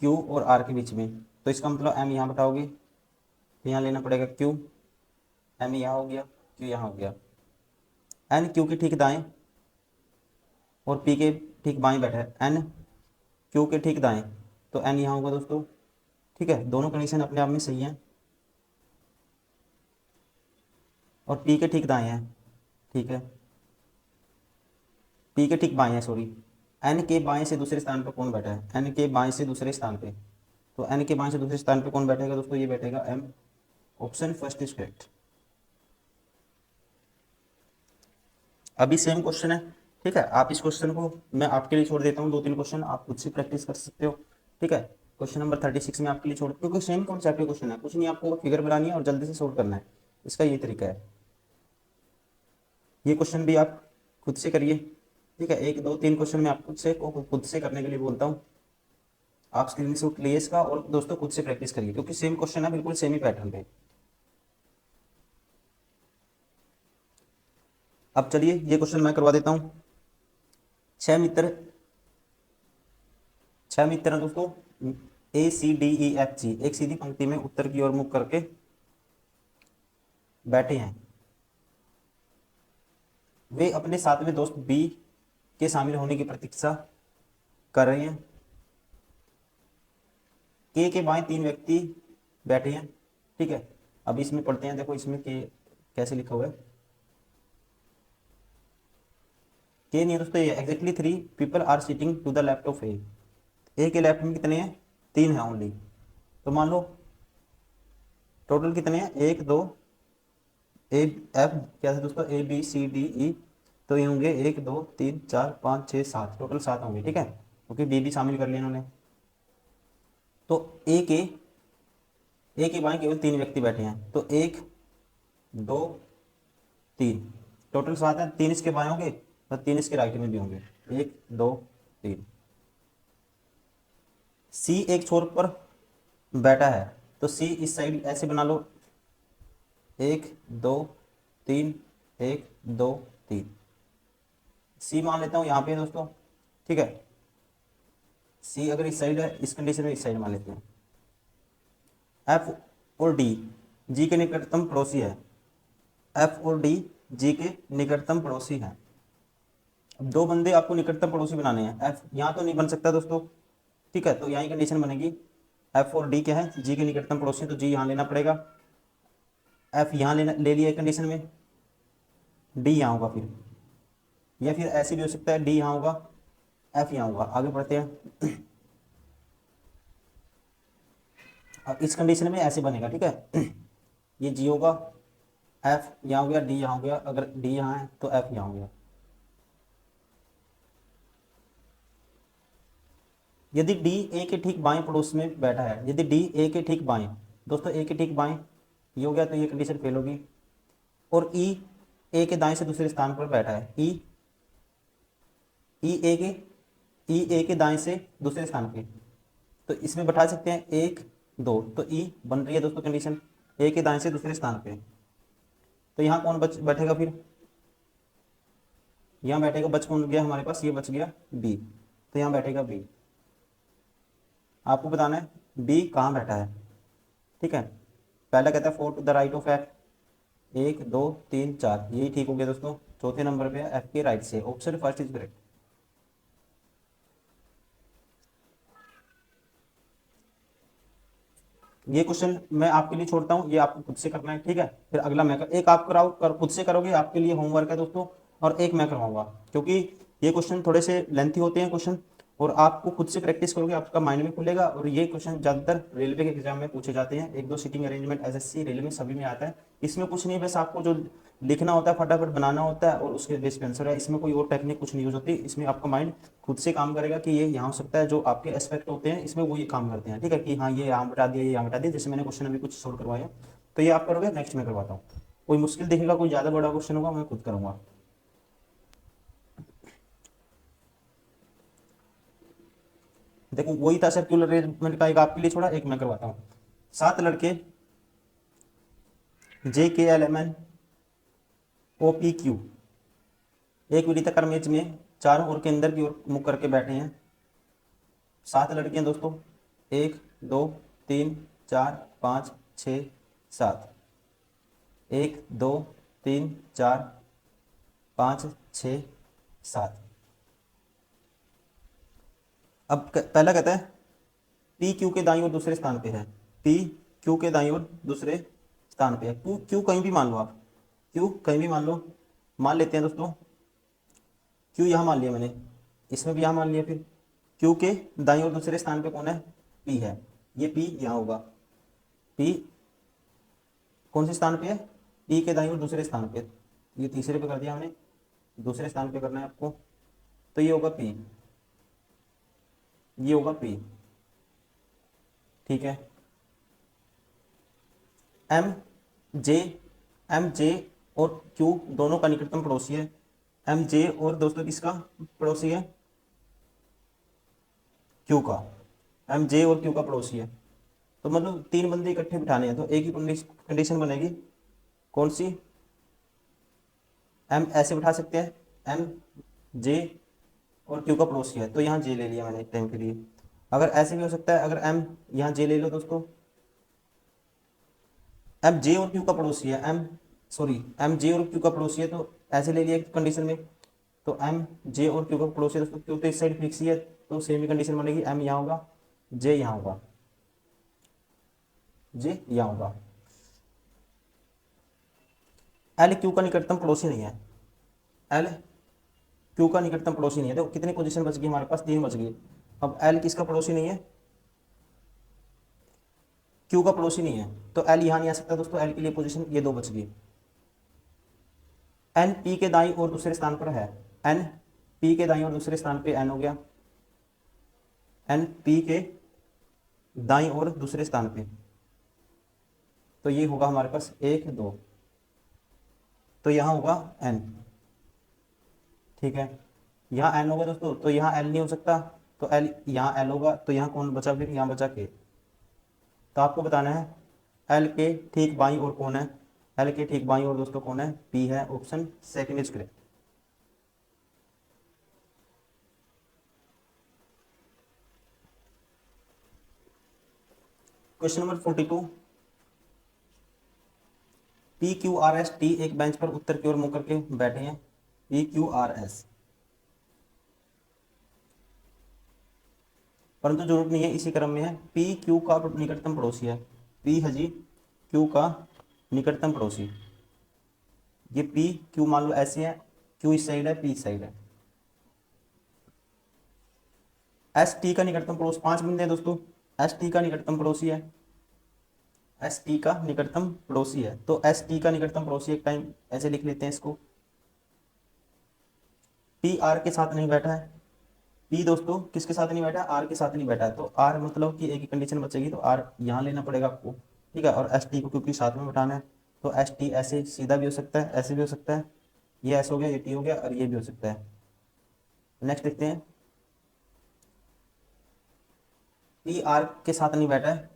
S1: क्यू और आर के बीच में, तो इसका मतलब एम यहाँ बताओगे, तो यहाँ लेना पड़ेगा क्यू, एम यहाँ हो गया, क्यू यहाँ हो गया। एन क्यू के ठीक दाएं और पी के ठीक बाएं बैठा है, एन क्यू के ठीक दाएं, तो एन यहाँ होगा दोस्तों। ठीक है, दोनों कंडीशन अपने आप में सही है, और पी के ठीक दाएं है। ठीक है, पी के ठीक बाएं है सॉरी, एन के बाएं से दूसरे स्थान पर कौन बैठा है, एन के बाएं से दूसरे स्थान पे, तो एन के बाएं से दूसरे स्थान पे कौन बैठेगा दोस्तों, ये बैठेगा M, option first is correct. अभी सेम क्वेश्चन है। ठीक है, आप इस क्वेश्चन को मैं आपके लिए छोड़ देता हूँ, 2-3 क्वेश्चन आप खुद से प्रैक्टिस कर सकते हो। ठीक है, क्वेश्चन नंबर 36 में आपके लिए छोड़, क्योंकि सेम कॉन्सेप्ट का क्वेश्चन है, कुछ नहीं, आपको फिगर बनानी है और जल्दी से सोल्व करना है, इसका ये तरीका है। ये क्वेश्चन भी आप खुद से करिए। ठीक है, 1 2 3 क्वेश्चन मैं आप खुद से करने के लिए बोलता हूँ, आप स्क्रीनशॉट लिए इसका और दोस्तों खुद से प्रैक्टिस करिए, क्योंकि सेम क्वेश्चन है, बिल्कुल सेम ही पैटर्न पे। अब चलिए ये क्वेश्चन मैं करवा देता हूँ। छह मित्र हैं दोस्तों, ए सी डी ई एफ जी एक सीधी पंक्ति में उत्तर की ओर मुख करके बैठे हैं। वे अपने सातवें दोस्त बी के शामिल होने की प्रतीक्षा कर रहे हैं। के बाएं 3 व्यक्ति बैठे हैं। ठीक है, अब इसमें पढ़ते हैं, देखो इसमें के कैसे लिखा हुआ है। के नहीं दोस्तों, ये exactly 3 people are sitting to the left of A के लेफ्ट में कितने हैं, 3 है ओनली, तो मान लो टोटल कितने हैं, 1 2 ए एफ क्या था दोस्तों, ए बी सी डी ई, तो ये होंगे 1 2 3 4 5 6 7, टोटल 7 होंगे। ठीक है, क्योंकि डी भी शामिल कर लिया इन्होंने। तो ए के बाएं केवल 3 व्यक्ति बैठे हैं, तो 1 2 3, टोटल 7 है, 3 इसके बाएं होंगे और 3 इसके राइट में भी होंगे, 1 2 3। सी एक छोर पर बैठा है, तो सी इस साइड ऐसे बना लो, 1 2 3 1 2 3, सी मान लेता हूँ यहाँ पे दोस्तों। ठीक है, सी अगर इस साइड है, इस कंडीशन में इस साइड मान लेते हैं। एफ और डी जी के निकटतम पड़ोसी है, एफ और डी जी के निकटतम पड़ोसी हैं। अब 2 बंदे आपको निकटतम पड़ोसी बनाने हैं, एफ यहाँ तो नहीं बन सकता दोस्तों। ठीक है, तो यहाँ कंडीशन बनेगी, एफ और डी क्या है, जी के निकटतम पड़ोसी, तो जी यहाँ लेना पड़ेगा, एफ यहाँ ले लिया कंडीशन में, डी यहाँ होगा फिर, या फिर ऐसे भी हो सकता है, डी यहाँ होगा एफ यहाँ होगा। आगे बढ़ते हैं। अब इस कंडीशन में ऐसे बनेगा। ठीक है, ये जी होगा एफ यहाँ हो गया, डी यहाँ हो गया, अगर डी यहाँ है तो एफ यहाँ हो गया। यदि डी ए के ठीक बाएं पड़ोस में बैठा है, यदि डी ए के ठीक बाएं, दोस्तों ए के ठीक बाएं ये हो गया, तो ये कंडीशन फेल होगी। और ई ए के दाएं से दूसरे स्थान पर बैठा है, ई ई ए के ई ए के दाएं से दूसरे स्थान पे, तो इसमें बैठा सकते हैं एक दो, तो ई बन रही है दोस्तों कंडीशन ए के दाएं से दूसरे स्थान पे। तो यहाँ कौन बैठेगा फिर, यहाँ बैठेगा, बच कौन गया हमारे पास, ये बच गया बी, तो यहाँ बैठेगा बी। आपको बताना है बी कहाँ बैठा है, ठीक है। पहला कहता है 4 to the right of F, 1 2 3 4, यही ठीक हो गया दोस्तों। चौथे नंबर पे एफ के राइट से, ऑप्शन फर्स्ट इज करेक्ट। ये क्वेश्चन मैं आपके लिए छोड़ता हूँ, ये आपको खुद से करना है, ठीक है। फिर अगला मैं एक आप खुद से करोगे, आपके लिए होमवर्क है दोस्तों, और एक मैं करवाऊंगा, क्योंकि ये क्वेश्चन थोड़े से लेंथी होते हैं क्वेश्चन, और आपको खुद से प्रैक्टिस करोगे आपका माइंड में खुलेगा। और ये क्वेश्चन ज़्यादातर रेलवे के एग्जाम में पूछे जाते हैं, एक दो सीटिंग अरेंजमेंट एसएससी रेलवे सभी में आता है। इसमें कुछ नहीं, बस आपको जो लिखना होता है फटाफट बनाना होता है, और उसके बेस पे आंसर है। इसमें कोई और टेक्निक कुछ नहीं यूज होती, इसमें आपका माइंड खुद से काम करेगा कि ये यहाँ हो सकता है, जो आपके एस्पेक्ट होते हैं इसमें वो ये काम करते हैं, ठीक है, कि हाँ ये यहाँ बता दिया, ये यहाँ बता दिया। जैसे मैंने क्वेश्चन अभी कुछ सोल्व करवाया, तो ये आप करोगे, नेक्स्ट मैं करवाता हूँ। कोई मुश्किल दिखेगा, कोई ज़्यादा बड़ा क्वेश्चन होगा, मैं खुद करूँगा। देखो वही था सर्कुलर अरेंजमेंट का, एक आपके लिए छोड़ा, एक मैं करवाता हूँ। 7 लड़के J K L M N O P Q एक वृत्ताकार मेज में चारों ओर के अंदर की ओर मुख करके बैठे हैं। 7 लड़कियां दोस्तों, 1 2 3 4 5 6 7, 1 2 3 4 5 6 7। अब पहला कहता है पी क्यू के दाईं ओर दूसरे स्थान पे है, पी क्यू के दाईं ओर दूसरे स्थान पे है। क्यू क्यू कहीं भी मान लो आप, क्यू कहीं भी मान लो, मान लेते हैं दोस्तों, क्यू यहाँ मान लिया मैंने, इसमें भी यहाँ मान लिया। फिर क्यू के दाईं ओर दूसरे स्थान पे कौन है, पी है, ये पी यहाँ होगा। पी कौन से स्थान पे है, पी के दाईं ओर दूसरे स्थान पे, ये तीसरे पे कर दिया हमने, दूसरे स्थान पे करना है आपको, तो ये होगा पी, ये होगा पी, ठीक है। एम जे, एम जे और क्यू दोनों का निकटतम पड़ोसी है। एम जे और दोस्तों किसका पड़ोसी है, क्यू का, एम जे और क्यू का पड़ोसी है। तो मतलब 3 बंदे इकट्ठे बिठाने हैं, तो एक ही कंडीशन बनेगी, कौन सी, एम ऐसे बिठा सकते हैं, एम जे और क्यू का पड़ोसी है, तो यहाँ जे ले लिया मैंने एक टाइम के लिए। अगर ऐसे भी हो सकता है, अगर एम यहाँ जे ले लो दोस्तों, एम जे और क्यू का पड़ोसी है, एम जे और क्यू का पड़ोसी है, तो ऐसे ले लिया कंडीशन में। तो एम जे और क्यू का पड़ोसी है दोस्तों, क्यू तो इस साइड फिक्स ही है, तो सेम ही कंडीशन बनेगी, एम यहाँ होगा, जे यहाँ होगा, जे यहाँ होगा। एल क्यू का निकटतम पड़ोसी नहीं है, एल क्यू का निकटतम पड़ोसी नहीं है। तो कितनी पोजीशन बच गई हमारे पास, 3 बच गई। अब एल किसका पड़ोसी नहीं है, क्यू का पड़ोसी नहीं है, तो एल यहाँ नहीं आ सकता दोस्तों, एल के लिए पोजीशन ये 2 बच गई। एन पी के दाईं और दूसरे स्थान पर है, एन पी के दाईं और दूसरे स्थान पे एन हो गया, एन पी के दाईं और दूसरे स्थान पे, तो ये होगा हमारे पास 1 2, तो यहाँ होगा एन, ठीक है। यहाँ एन होगा दोस्तों, तो यहाँ एल नहीं हो सकता, तो एल यहाँ एल होगा, तो यहाँ कौन बचा, फिर यहाँ बचा के। तो आपको बताना है एल के ठीक बाईं ओर कौन है, एल के ठीक बाईं ओर दोस्तों कौन है, पी है, option second is correct. Question number 42, P Q R S T एक बेंच पर उत्तर की ओर मुंह करके बैठे हैं, पी क्यू आर एस, परंतु जरूरत नहीं है, इसी क्रम में है। पी क्यू का निकटतम पड़ोसी है, पी है जी क्यू का निकटतम पड़ोसी, ये पी क्यू मान लो ऐसे है, क्यू इस साइड है, पी इस साइड है। एस टी का निकटतम पड़ोस, 5 बंदे हैं दोस्तों, एस टी का निकटतम पड़ोसी है, एस टी का निकटतम पड़ोसी है, तो एस टी का निकटतम पड़ोसी एक टाइम ऐसे लिख लेते हैं इसको, पी आर के साथ नहीं बैठा है, पी दोस्तों किसके साथ नहीं बैठा है, आर के साथ नहीं बैठा है, तो आर मतलब कि एक ही कंडीशन बचेगी, तो आर यहाँ लेना पड़ेगा आपको, ठीक है। और एस टी को क्योंकि साथ में बैठाना है, तो एस टी ऐसे सीधा भी हो सकता है, ऐसे भी हो सकता है, ये ऐसे हो गया, ये टी हो गया, और ये भी हो सकता है। नेक्स्ट देखते हैं, पी आर के साथ नहीं बैठा है,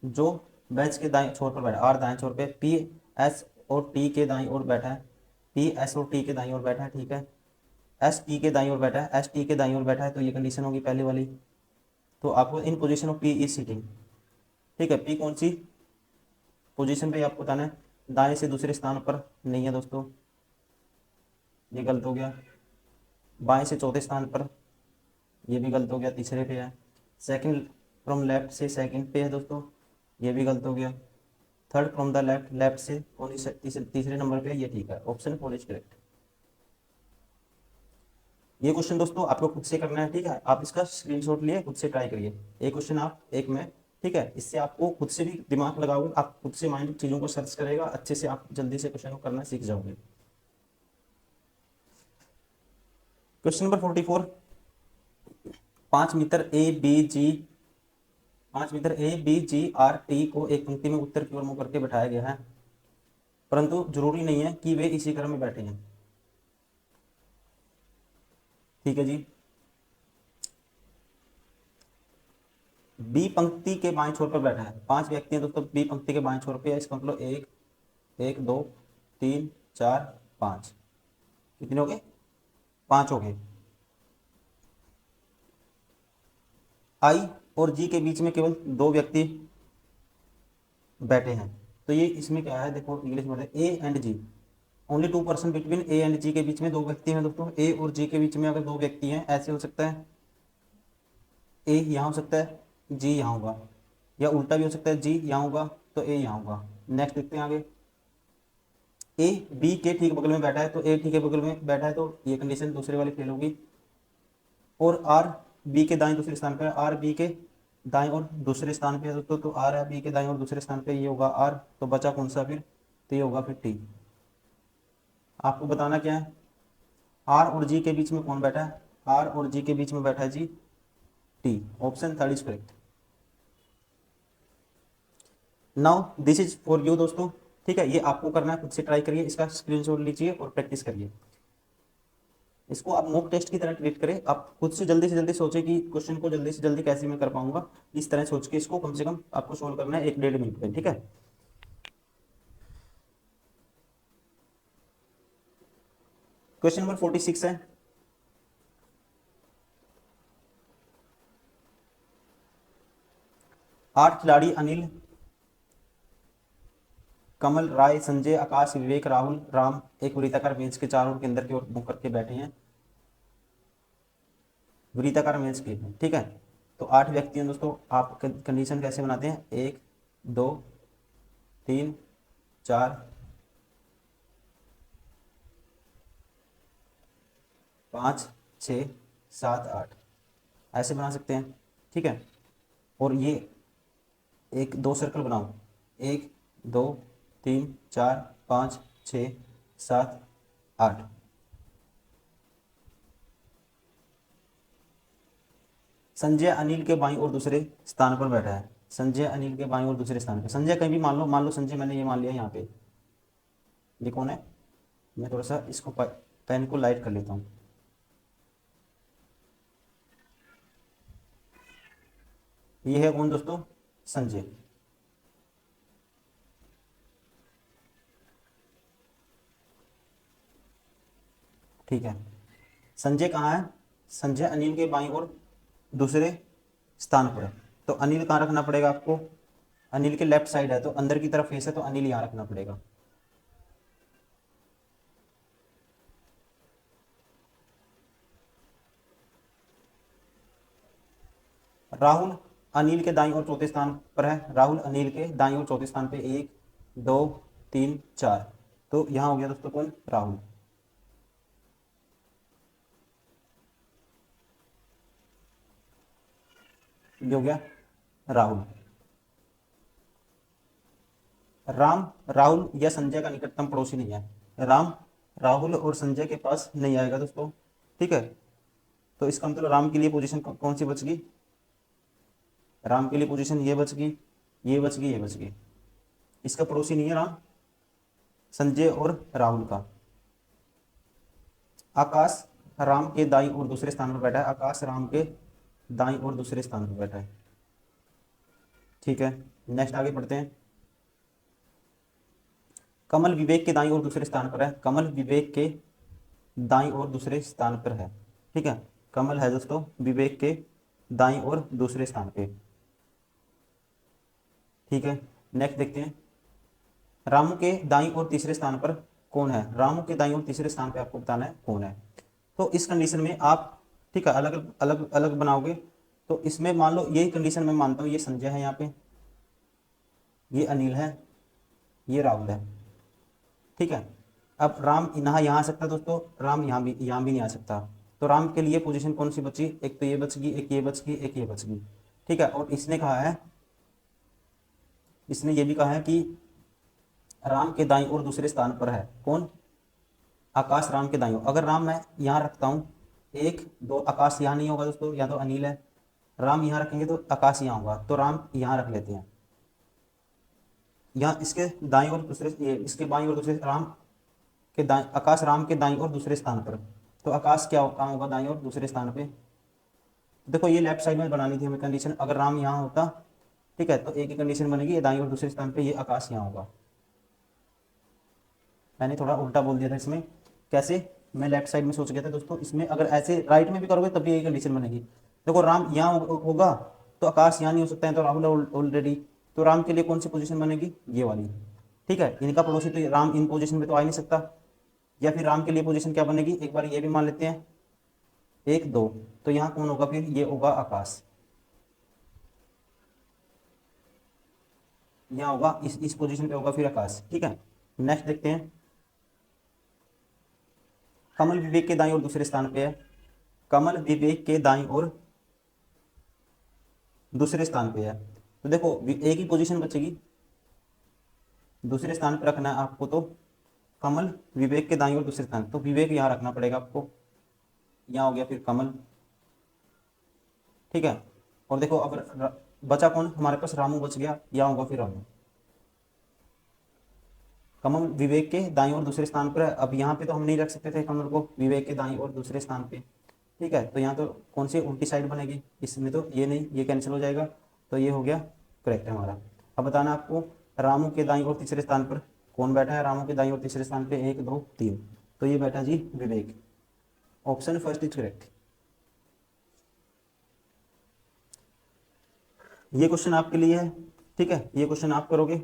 S1: जो बेंच के दाएं छोर पर बैठा, आर दाएं छोर पे, पी एस और टी के दाईं ओर बैठा है, पी एस और टी के दाईं ओर बैठा है, ठीक है। एस टी के दाईं ओर बैठा है, एस टी के दाईं ओर बैठा है, तो ये कंडीशन होगी पहले वाली। तो आपको इन position of P is sitting, ठीक है। पी कौन सी पोजीशन पे आपको बताना है, दाएं से दूसरे स्थान पर नहीं है दोस्तों, ये गलत हो गया। बाएं से चौथे स्थान पर, ये भी गलत हो गया, तीसरे पे है। सेकंड फ्रॉम लेफ्ट से सेकंड पे है दोस्तों, ये भी गलत हो गया। Third from the left, left से कौन सी तीसरे नंबर पे है, ये ठीक है, ऑप्शन 4 इज करेक्ट। ये क्वेश्चन दोस्तों आपको खुद से करना है, ठीक है। आप इसका स्क्रीनशॉट लिए खुद से ट्राई करिए, एक क्वेश्चन आप एक में, ठीक है। इससे आपको खुद से भी दिमाग लगाओगे, आप खुद से माइंड चीज़ों को सर्च करेगा, अच्छे से आप जल्दी से क्वेश्चन को करना सीख जाओगे। Question number 44, 5 metre A B G 5 metre A B G R T को एक पंक्ति में उत्तर की ओर मुंह करके बैठाया गया है, परंतु जरूरी नहीं है कि वे इसी क्रम में बैठे हैं, ठीक है जी। बी पंक्ति के बाएं छोर पर बैठा है, 5 व्यक्ति हैं दोस्तों, बी पंक्ति के बाएं छोर पे है, इसका मतलब एक, एक दो तीन चार पाँच, कितने हो गए, 5 हो गए। आई और जी के बीच में केवल 2 व्यक्ति बैठे हैं, तो ये इसमें क्या है, देखो इंग्लिश में A and G, only 2 person between A and G, के बीच में 2 व्यक्ति हैं दोस्तों। ए और जी के बीच में अगर 2 व्यक्ति हैं, ऐसे हो सकता है, ए यहाँ हो सकता है, जी यहाँ होगा, या उल्टा भी हो सकता है, जी यहाँ होगा तो ए यहाँ होगा। नेक्स्ट देखते हैं आगे, ए बी के ठीक बगल में बैठा है, तो ए ठीक के बगल में बैठा है, तो ये कंडीशन दूसरे वाली फेल होगी। और आर बी के दाएं दूसरे स्थान पर, आर बी के दाएं और दूसरे स्थान पे है दोस्तों, तो आर है बी के दाएं और दूसरे स्थान पे, ये होगा आर, तो बचा कौन सा फिर, तो ये होगा फिर टी। आपको बताना क्या है, आर और जी के बीच में कौन बैठा है, आर और जी के बीच में बैठा है G T, option 3 is correct. Now this is for you दोस्तों, ठीक है। ये आपको करना है, खुद से ट्राई करिए, इसका स्क्रीनशॉट लीजिए और प्रैक्टिस करिए। इसको आप मॉक टेस्ट की तरह ट्रीट करें, आप खुद से जल्दी सोचें कि क्वेश्चन को जल्दी से जल्दी कैसे मैं कर पाऊंगा, इस तरह सोच के इसको कम से कम आपको सोल्व करना है 1-1.5 मिनट में, ठीक है। क्वेश्चन नंबर 46 है, 8 खिलाड़ी अनिल, कमल, राय, संजय, आकाश, विवेक, राहुल, राम एक वृत्ताकार मेज के चारों ओर केंद्र की ओर मुंह करके बैठे हैं, वृत्ताकार मेज के, ठीक है। तो 8 व्यक्ति हैं दोस्तों, आप कंडीशन कैसे बनाते हैं, 1 2 3 4 5 6 7 8, ऐसे बना सकते हैं, ठीक है। और ये एक दो सर्कल बनाओ, 1 2 3 4 5 6 7 8। संजय अनिल के बाईं और दूसरे स्थान पर बैठा है, संजय अनिल के बाईं और दूसरे स्थान पर, संजय कहीं भी मान लो संजय, मैंने ये मान लिया यहाँ पे, ये कौन है, मैं थोड़ा सा इसको पेन को लाइट कर लेता हूँ, ये है कौन दोस्तों, संजय, ठीक है। संजय कहाँ है, संजय अनिल के बाईं ओर दूसरे स्थान पर है, तो अनिल कहाँ रखना पड़ेगा आपको, अनिल के लेफ्ट साइड है, तो अंदर की तरफ फेस है, तो अनिल यहाँ रखना पड़ेगा। राहुल अनिल के दाईं ओर चौथे स्थान पर है, राहुल अनिल के दाईं ओर चौथे स्थान पे, 1 2 3 4, तो यहाँ हो गया दोस्तों कौन, राहुल, ये हो गया राहुल। राम राहुल या संजय का निकटतम पड़ोसी नहीं है। राम राहुल और संजय के पास नहीं आएगा दोस्तों, ठीक है। तो इसका मतलब राम के लिए पोजीशन कौन सी बच गई, राम के लिए पोजीशन ये बच गई, ये बच गई, ये बच गई। इसका पड़ोसी नहीं है राम, संजय और राहुल का। आकाश राम के दाईं और दूसरे स्थान पर बैठा है, आकाश राम के दाईं और दूसरे स्थान पर बैठा है, ठीक है। नेक्स्ट आगे पढ़ते हैं। कमल विवेक के दाईं और दूसरे स्थान पर है, कमल विवेक के दाईं और दूसरे स्थान पर है, ठीक है। कमल है दोस्तों विवेक के दाईं और दूसरे स्थान पे, ठीक है। नेक्स्ट देखते हैं। रामू के दाईं और तीसरे स्थान पर कौन है, रामू के दाईं और तीसरे स्थान पे आपको बताना है कौन है। तो इस कंडीशन में आप, ठीक है, अलग अलग अलग बनाओगे। तो इसमें मान लो यही कंडीशन मैं मानता हूँ, ये संजय है यहाँ पे, ये अनिल है, ये राहुल है, ठीक है। अब राम यहाँ आ सकता है दोस्तों, राम यहाँ भी नहीं आ सकता। तो राम के लिए पोजीशन कौन सी बची, एक तो ये बच गई, एक ये बच गई, एक ये बच गई, ठीक है। और इसने कहा है, इसने ये भी कहा है कि राम के दाईं और दूसरे स्थान पर है कौन, आकाश राम के दाईं ओर। अगर राम मैं यहाँ रखता हूँ, एक दो, आकाश यहाँ नहीं होगा दोस्तों, या तो अनिल है। राम यहाँ रखेंगे तो आकाश यहाँ होगा, तो राम यहाँ रख लेते हैं। यहाँ इसके दाईं और दूसरे, ये इसके बाईं और दूसरे, राम के दाईं, आकाश राम के दाईं और दूसरे स्थान पर। तो आकाश क्या कहाँ होगा, दाईं और दूसरे स्थान पे। देखो ये लेफ्ट साइड में बनानी थी हमें कंडीशन, अगर राम यहाँ होता, ठीक है, तो एक ही कंडीशन बनेगी, ये दाईं और दूसरे स्थान पे, ये आकाश यहाँ होगा। मैंने थोड़ा उल्टा बोल दिया था इसमें, कैसे, मैं लेफ्ट साइड में सोच गया था दोस्तों। इसमें अगर ऐसे राइट में भी करोगे तब भी यही कंडीशन बनेगी। देखो राम यहाँ होगा तो आकाश यहाँ नहीं हो सकता है, तो राहुल ऑलरेडी, तो राम के लिए कौन सी पोजीशन बनेगी, ये वाली, ठीक है। इनका पड़ोसी तो राम इन पोजीशन पे तो आ ही नहीं सकता, या फिर राम के लिए पोजीशन क्या बनेगी, एक बार ये भी मान लेते हैं, एक दो, तो यहाँ कौन होगा फिर, ये होगा आकाश, यहाँ होगा, इस पोजीशन पे होगा फिर आकाश, ठीक है। नेक्स्ट देखते हैं। कमल विवेक के दाईं और दूसरे स्थान पे है, कमल विवेक के दाईं और दूसरे स्थान पे है। तो देखो एक ही पोजीशन बचेगी, दूसरे स्थान पे रखना है आपको, तो कमल विवेक के दाईं और दूसरे स्थान, तो विवेक यहाँ रखना पड़ेगा आपको, यहाँ हो गया फिर कमल, ठीक है। और देखो अब बचा कौन हमारे पास, रामू बच गया, यहाँ होगा फिर रामू। कमल विवेक के दाईं और दूसरे स्थान पर है। अब यहाँ पे तो हम नहीं रख सकते थे कमल को विवेक के दाईं और दूसरे स्थान पे, ठीक है। तो यहाँ तो कौन सी उल्टी साइड बनेगी, इसमें तो ये नहीं, ये कैंसिल हो जाएगा, तो ये हो गया करेक्ट है हमारा। अब बताना आपको रामू के दाईं और तीसरे स्थान पर कौन बैठा है, रामू के दाईं और तीसरे स्थान पे, एक दो तीन, तो ये बैठा जी विवेक, ऑप्शन फर्स्ट इज करेक्ट। ये क्वेश्चन आपके लिए है, ठीक है, ये क्वेश्चन आप करोगे,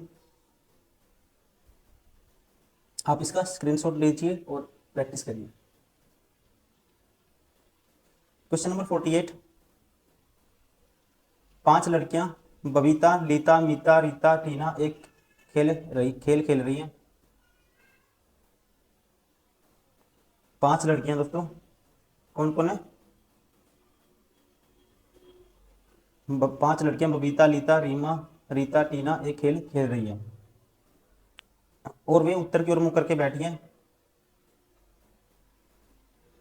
S1: आप इसका स्क्रीनशॉट लीजिए और प्रैक्टिस करिए। Question number 48। पांच लड़कियां बबीता, लीता, मीता, रीता, टीना एक खेल खेल रही हैं। पांच लड़कियां दोस्तों, कौन कौन है, पांच लड़कियां बबीता, लीता, रीमा, रीता, टीना एक खेल खेल रही हैं, और वे उत्तर की ओर मुंह करके बैठी हैं।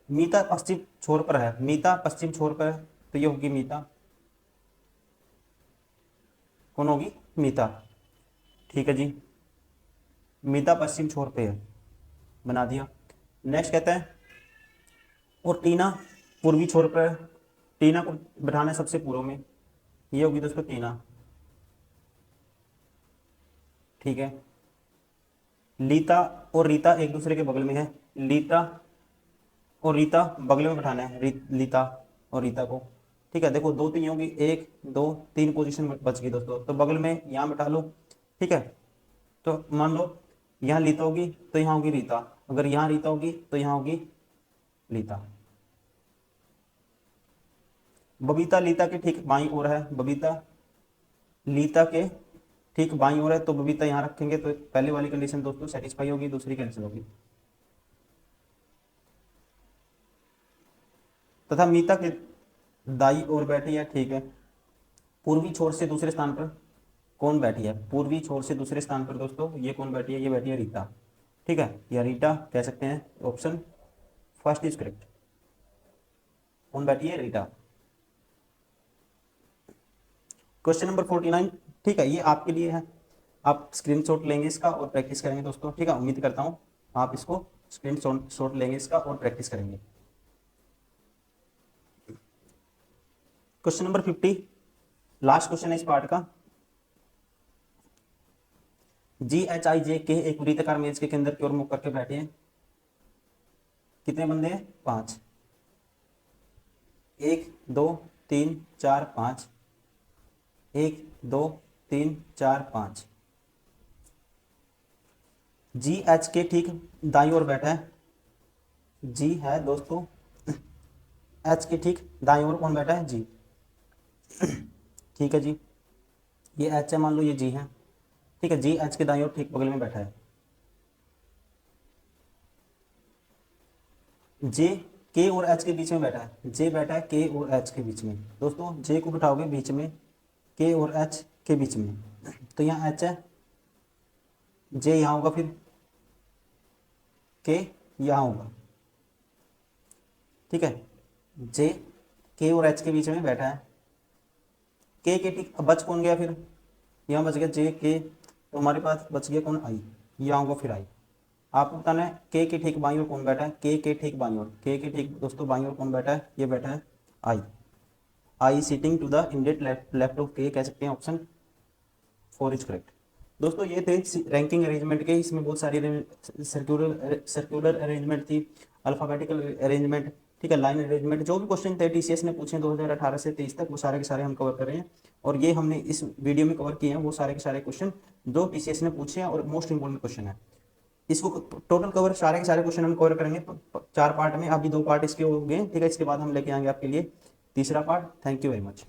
S1: मीता पश्चिम छोर पर है, मीता पश्चिम छोर पर है, तो ये होगी मीता, कौन होगी, मीता, ठीक है जी। मीता पश्चिम छोर पे है, बना दिया। नेक्स्ट कहता है, और टीना पूर्वी छोर पर है, टीना को बैठाना है सबसे पूर्व में, ये होगी दोस्तों टीना, ठीक है। लीता और रीता एक दूसरे के बगल में है, लीता और रीता बगल में बैठाना है, लीता और रीता को, ठीक है। देखो दो तीन होगी, एक दो तीन पोजीशन बच गई दोस्तों, तो बगल में यहाँ बैठा लो, ठीक है। तो मान लो यहाँ लीता होगी तो यहाँ होगी रीता, अगर यहाँ रीता होगी तो यहाँ होगी लीता। बबीता लीता के ठीक बाईं ओर है, बबीता लीता के ठीक बाईं ओर है, तो बबीता यहाँ रखेंगे, तो पहले वाली कंडीशन दोस्तों सेटिस्फाई होगी, दूसरी कैंसिल होगी। तथा मीता के दाई ओर बैठी है, ठीक है। पूर्वी छोर से दूसरे स्थान पर कौन बैठी है पूर्वी छोर से दूसरे स्थान पर दोस्तों, ये कौन बैठी है, ये बैठी है रीता, ठीक है, या रीटा कह सकते हैं। Option first is correct. कौन बैठी है, रीटा। क्वेश्चन नंबर 49, ठीक है, ये आपके लिए है, आप स्क्रीनशॉट लेंगे इसका और प्रैक्टिस करेंगे दोस्तों, ठीक है, उम्मीद करता हूं आप इसको स्क्रीनशॉट लेंगे इसका और प्रैक्टिस करेंगे। क्वेश्चन नंबर 50, लास्ट क्वेश्चन है इस पार्ट का। GHIJ के एक वृत्ताकार मेज के केंद्र की ओर मुख करके बैठे हैं, कितने बंदे हैं, 5, 1 2 3 4 5, 1 2 3 4 5। GH के ठीक दाईं ओर बैठा है, G है दोस्तों, H के ठीक दाईं ओर कौन बैठा है, G, ठीक है जी, ये H है, मान लो ये G है, ठीक है, G H के दाईं ओर ठीक बगल में बैठा है। J K और H के बीच में बैठा है, J बैठा है K और H के बीच में दोस्तों, J को बिठाओगे बीच में, K और H के बीच में, तो यहाँ H है, J यहाँ होगा, फिर K यहाँ होगा, ठीक है, J K और H के बीच में बैठा है, K के ठीक बच कौन गया, फिर यहाँ बच गया J K, तो हमारे पास बच गया कौन, I, यहाँ होगा फिर I। आपको बताना है K के ठीक बाईं ओर कौन बैठा है, K के ठीक बाईं ओर, K के ठीक दोस्तों बाईं ओर कौन बैठा है, ये बैठा है I seating to the immediate left of K, कह सकते हैं ऑप्शन 4 इज करेक्ट। दोस्तों ये थे रैंकिंग अरेंजमेंट के, इसमें बहुत सारी सर्कुलर अरेंजमेंट थी, अल्फाबेटिकल अरेंजमेंट, ठीक है, लाइन अरेंजमेंट, जो भी क्वेश्चन थे TCS ने पूछे 2018 से 23 तक, वो सारे के सारे हम कवर कर रहे हैं, और ये हमने इस वीडियो में कवर किए हैं वो सारे के सारे क्वेश्चन जो TCS ने पूछे हैं और मोस्ट इंपोर्टेंट क्वेश्चन है। इसको टोटल कवर सारे के सारे क्वेश्चन हम कवर करेंगे 4 पार्ट में, अभी 2 पार्ट इसके हो गए, ठीक है, इसके बाद हम लेके आएंगे आपके लिए तीसरा part. Thank you very much.